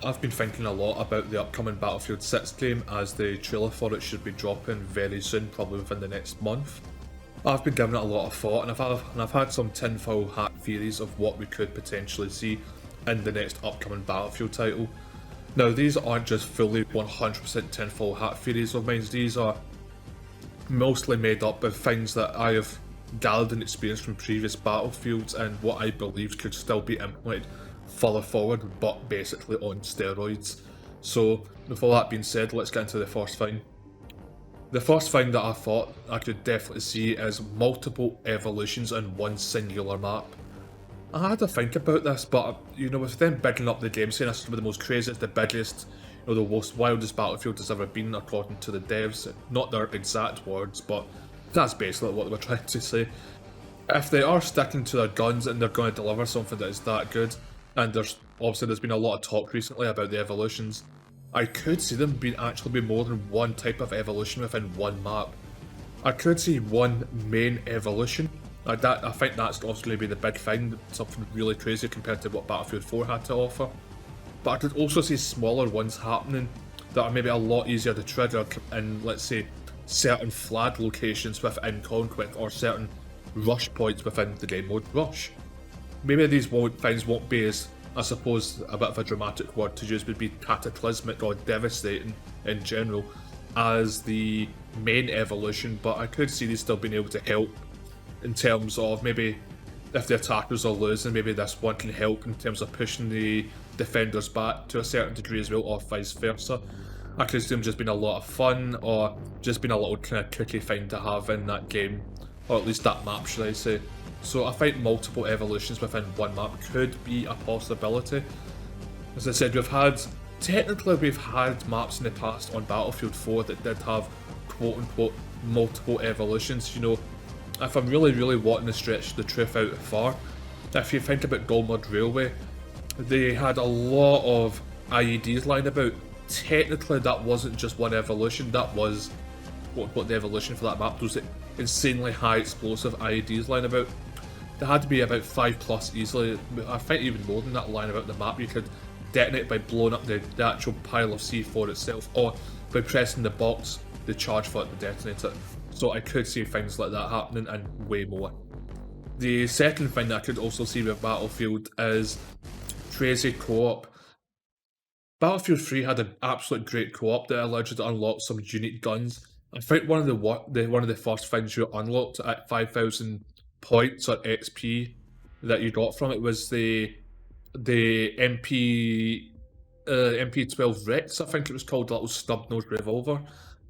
I've been thinking a lot about the upcoming Battlefield 6 game, as the trailer for it should be dropping very soon, probably within the next month. I've been giving it a lot of thought, and I've had some tinfoil hat theories of what we could potentially see in the next upcoming Battlefield title. Now, these aren't just fully 100% tinfoil hat theories of mine, these are mostly made up of things that I have gathered and experienced from previous Battlefields and what I believe could still be implemented further forward, but basically on steroids. So, with all that being said, let's get into the first thing. The first thing that I thought I could definitely see is multiple evolutions in one singular map. I had to think about this, but with them bigging up the game, saying this is one of the most craziest, the biggest, the most wildest Battlefield has ever been, according to the devs. Not their exact words, but that's basically what they were trying to say. If they are sticking to their guns and they're going to deliver something that is that good, and there's been a lot of talk recently about the evolutions, I could see them actually be more than one type of evolution within one map. I could see one main evolution. I think that's obviously going to be the big thing, something really crazy compared to what Battlefield 4 had to offer. But I could also see smaller ones happening that are maybe a lot easier to trigger in, let's say, certain flag locations within Conquest or certain rush points within the game mode Rush. Maybe these things won't be as, I suppose, a bit of a dramatic word to use would be cataclysmic or devastating in general as the main evolution, but I could see these still being able to help in terms of maybe if the attackers are losing, maybe this one can help in terms of pushing the defenders back to a certain degree as well, or vice versa. I could see them just being a lot of fun, or just being a little kind of cookie thing to have in that game, or at least that map, should I say. So I think multiple evolutions within one map could be a possibility. As I said, we've had maps in the past on Battlefield 4 that did have quote-unquote multiple evolutions. If I'm really wanting to stretch the truth out far, if you think about Golmud Railway, they had a lot of IEDs lying about. Technically that wasn't just one evolution, that was what the evolution for that map was, insanely high explosive IEDs lying about. There had to be about 5+ easily, I think even more than that lying about the map. You could detonate by blowing up the actual pile of C4 itself, or by pressing the box, the charge for it to detonate it. So I could see things like that happening and way more. The second thing that I could also see with Battlefield is crazy co-op. Battlefield 3 had an absolute great co-op that allowed you to unlock some unique guns. I think one of the first things you unlocked at 5,000 points or XP that you got from it was the MP12 Rex, I think it was called, the little snub-nosed revolver.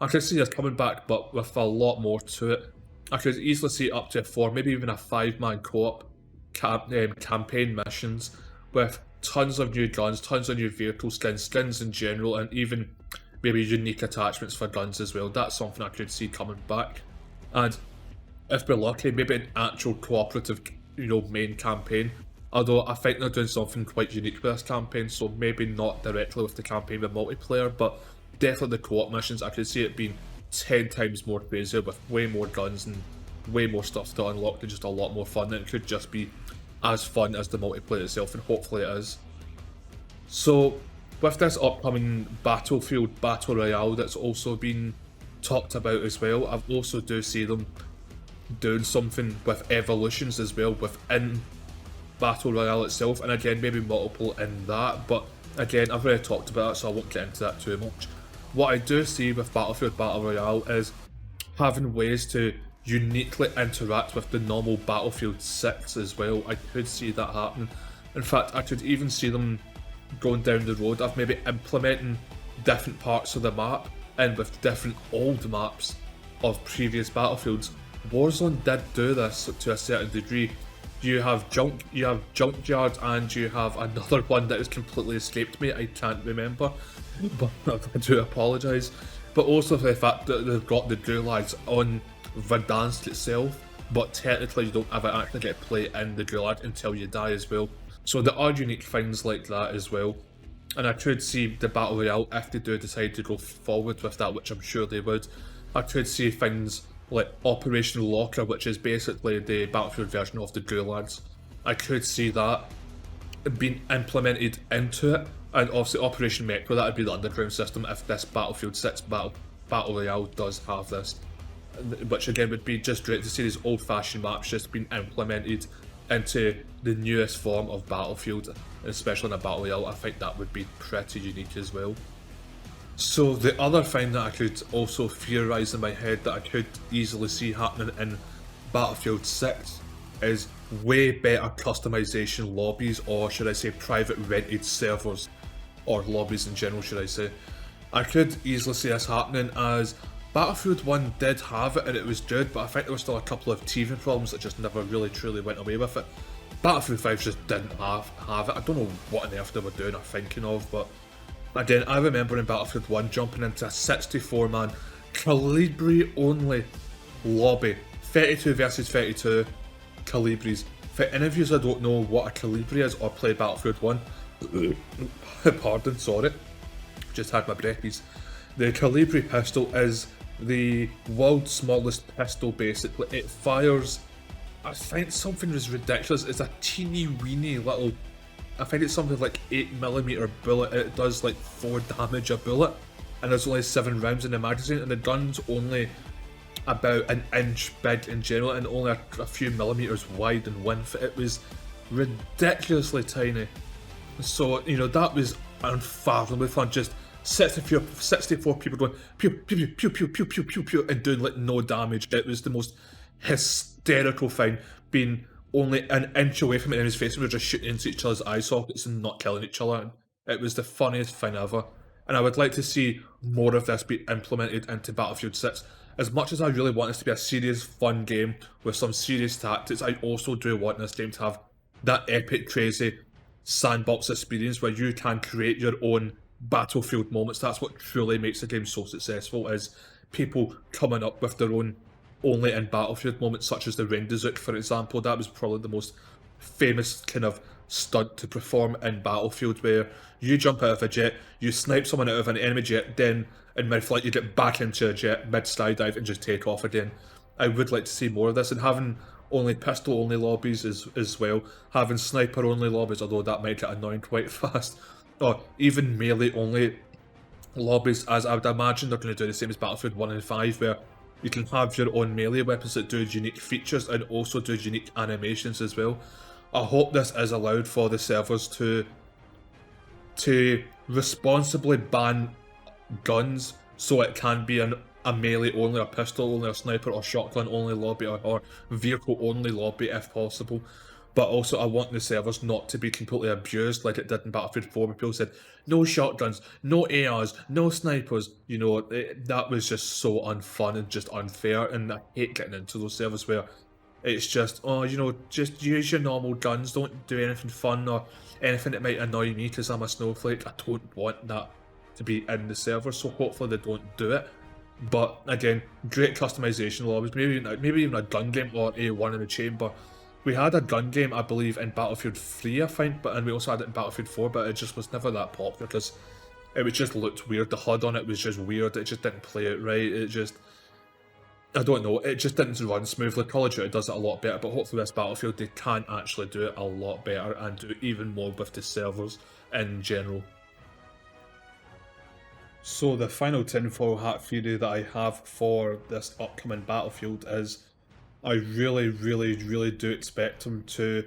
I could see this coming back, but with a lot more to it. I could easily see it up to a 4, maybe even a 5-man co-op campaign missions with tons of new guns, tons of new vehicle skins in general, and even maybe unique attachments for guns as well. That's something I could see coming back. And if we're lucky, maybe an actual cooperative, main campaign. Although I think they're doing something quite unique with this campaign, so maybe not directly with the campaign with multiplayer, but definitely the co-op missions, I could see it being 10 times more crazier with way more guns and way more stuff to unlock and just a lot more fun. And it could just be as fun as the multiplayer itself, and hopefully it is. So with this upcoming Battlefield Battle Royale that's also been talked about as well, I also do see them doing something with evolutions as well within Battle Royale itself, and again maybe multiple in that, but again I've already talked about it so I won't get into that too much. What I do see with Battlefield Battle Royale is having ways to uniquely interact with the normal Battlefield 6 as well. I could see that happening. In fact, I could even see them going down the road of maybe implementing different parts of the map and with different old maps of previous Battlefields. Warzone did do this to a certain degree. You have Junkyard, and you have another one that has completely escaped me, I can't remember, but I do apologise. But also for the fact that they've got the Gulags on Verdansk itself, but technically you don't ever actually get to play in the Gulag until you die as well. So there are unique things like that as well. And I could see the Battle Royale, if they do decide to go forward with that, which I'm sure they would, I could see things like Operation Locker, which is basically the Battlefield version of the Gulags. I could see that being implemented into it, And obviously Operation Mecca, that would be the underground system if this Battlefield 6 Battle Royale does have this. Which again would be just great to see these old fashioned maps just being implemented into the newest form of Battlefield, especially in a Battle Royale. I think that would be pretty unique as well. So the other thing that I could also theorise in my head that I could easily see happening in Battlefield 6 is way better customization lobbies, or should I say private rented servers, or lobbies in general should I say. I could easily see this happening as Battlefield 1 did have it and it was good, but I think there were still a couple of teething problems that just never really truly went away with it. Battlefield 5 just didn't have it. I don't know what on earth they were doing or thinking of, but again, I remember in Battlefield 1 jumping into a 64-man Calibri only lobby, 32 versus 32 Calibris. For any of you that don't know what a Calibri is or play Battlefield 1, pardon, sorry, just had my breathies. The Calibri pistol is the world's smallest pistol basically. It fires, I think something was ridiculous, it's a teeny weeny little, I think it's something like 8mm bullet, and it does like 4 damage a bullet, and there's only 7 rounds in the magazine, and the gun's only about an inch big in general, and only a few millimeters wide in width. It was ridiculously tiny. So, you know, that was unfathomably fun, just 64 people going pew pew pew pew pew pew pew pew and doing like no damage. It was the most hysterical thing, being only an inch away from enemy's face and we were just shooting into each other's eye sockets and not killing each other. It was the funniest thing ever. And I would like to see more of this be implemented into Battlefield 6. As much as I really want this to be a serious, fun game with some serious tactics, I also do want this game to have that epic, crazy sandbox experience where you can create your own Battlefield moments. That's what truly makes the game so successful, is people coming up with their own only in Battlefield moments, such as the Rendazook, for example. That was probably the most famous kind of stunt to perform in Battlefield, where you jump out of a jet, you snipe someone out of an enemy jet, then in mid-flight you get back into a jet, mid-skydive, and just take off again. I would like to see more of this, and having only pistol-only lobbies as well, having sniper-only lobbies, although that might get annoying quite fast, or even melee-only lobbies, as I would imagine they're going to do the same as Battlefield 1 and 5, where you can have your own melee weapons that do unique features and also do unique animations as well. I hope this is allowed for the servers to responsibly ban guns, so it can be a melee only, or pistol only, or sniper or shotgun only lobby, or vehicle only lobby if possible. But also I want the servers not to be completely abused like it did in Battlefield 4, where people said no shotguns, no ARs, no snipers. You know, that was just so unfun and just unfair, and I hate getting into those servers where it's just, oh, you know, just use your normal guns, don't do anything fun or anything that might annoy me because I'm a snowflake. I don't want that to be in the server, so hopefully they don't do it. But again, great customization lobbies, maybe even a gun game or a one in the chamber. We had a gun game, I believe, in Battlefield 3, I think, and we also had it in Battlefield 4, but it just was never that popular because it just looked weird. The HUD on it was just weird. It just didn't play it right. It just, I don't know, it just didn't run smoothly. Call of Duty does it a lot better, but hopefully this Battlefield, they can actually do it a lot better and do even more with the servers in general. So the final tinfoil hat theory that I have for this upcoming Battlefield is I really do expect them to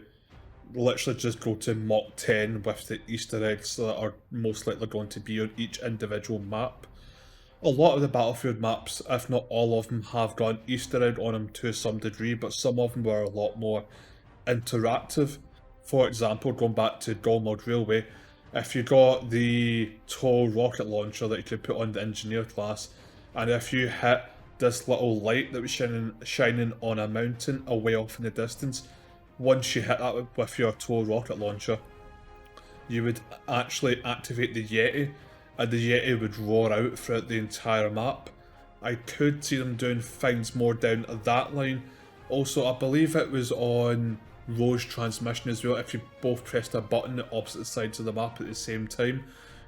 literally just go to Mach 10 with the Easter eggs that are most likely going to be on each individual map. A lot of the Battlefield maps, if not all of them, have got an Easter egg on them to some degree, but some of them were a lot more interactive. For example, going back to Dolmod Railway, if you got the tall rocket launcher that you could put on the engineer class, and if you hit this little light that was shining on a mountain away off in the distance, once you hit that with your tall rocket launcher, you would actually activate the Yeti, and the Yeti would roar out throughout the entire map. I could see them doing things more down that line. Also, I believe it was on Roche Transmission as well, if you both pressed a button at opposite sides of the map at the same time,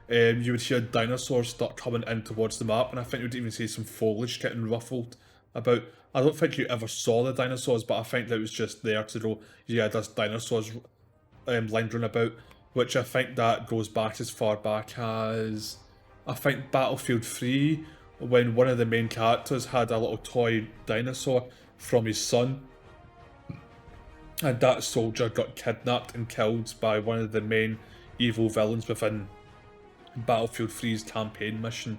you would hear dinosaurs start coming in towards the map, and I think you would even see some foliage getting ruffled about. I don't think you ever saw the dinosaurs, but I think that it was just there to go, yeah, there's dinosaurs lingering about. which I think that goes back as far back as, I think, Battlefield 3, when one of the main characters had a little toy dinosaur from his son, and that soldier got kidnapped and killed by one of the main evil villains within Battlefield 3's campaign mission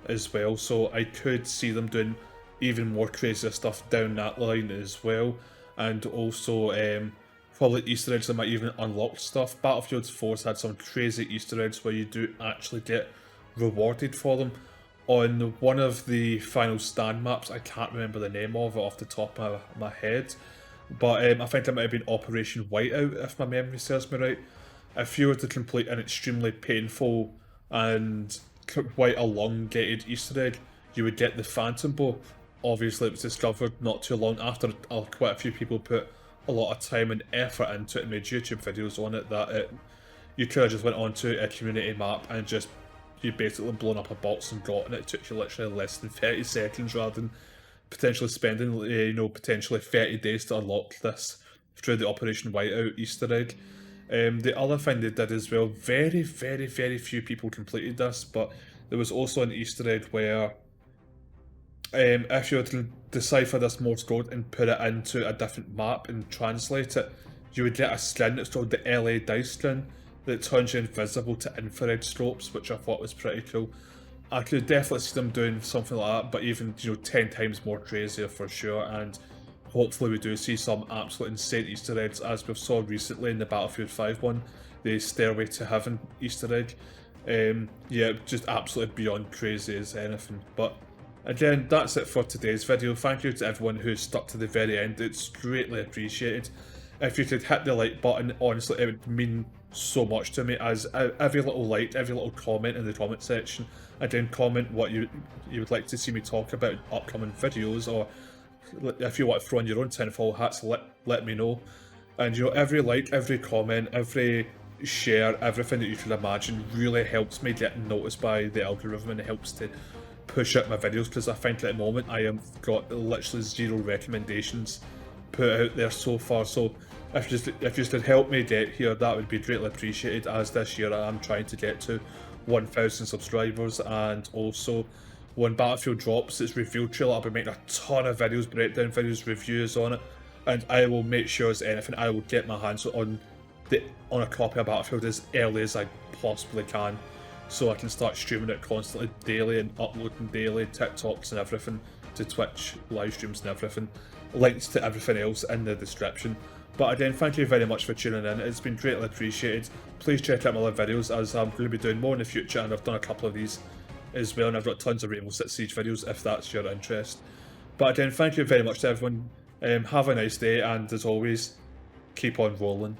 as well. So I could see them doing even more crazier stuff down that line as well. And also probably Easter eggs that might even unlock stuff. Battlefield 4's had some crazy Easter eggs where you do actually get rewarded for them. On one of the Final Stand maps, I can't remember the name of it off the top of my head, but I think it might have been Operation Whiteout, if my memory serves me right. If you were to complete an extremely painful and quite elongated Easter egg, you would get the Phantom Bow. Obviously, it was discovered not too long after quite a few people put a lot of time and effort into it and made YouTube videos on it, that you could have just went onto a community map and just, you basically blown up a box and gotten it. It took you literally less than 30 seconds rather than potentially spending, potentially 30 days to unlock this through the Operation Whiteout Easter egg. The other thing they did as well, very, very, very few people completed this, but there was also an Easter egg where if you were to decipher this Morse code and put it into a different map and translate it, you would get a skin that's called the LA Dice skin that turns you invisible to infrared strobes, which I thought was pretty cool. I could definitely see them doing something like that, but even 10 times more crazier for sure, and hopefully we do see some absolute insane Easter eggs, as we saw recently in the Battlefield 5 one, the Stairway to Heaven Easter egg. Yeah, just absolutely beyond crazy as anything. But again, that's it for today's video. Thank you to everyone who stuck to the very end, it's greatly appreciated. If you could hit the like button, honestly, it would mean so much to me, as every little like, every little comment in the comment section, again, comment what you would like to see me talk about in upcoming videos, or if you want to throw in your own tinfoil hats, let me know. And every like, every comment, every share, everything that you can imagine really helps me get noticed by the algorithm, and it helps to push out my videos, because I think at the moment I have got literally 0 recommendations put out there so far. So if you could help me get here, that would be greatly appreciated, as this year I am trying to get to 1,000 subscribers. And also, when Battlefield drops its reveal trailer, I'll be making a ton of videos, breakdown videos, reviews on it, and I will make sure as anything I will get my hands on a copy of Battlefield as early as I possibly can, so I can start streaming it constantly daily and uploading daily TikToks and everything to Twitch live streams and everything. Links to everything else in the description. But again, thank you very much for tuning in, it's been greatly appreciated. Please check out my other videos, as I'm going to be doing more in the future, and I've done a couple of these as well, and I've got tons of Rainbow Six Siege videos if that's your interest. But again, thank you very much to everyone, have a nice day, and as always, keep on rolling.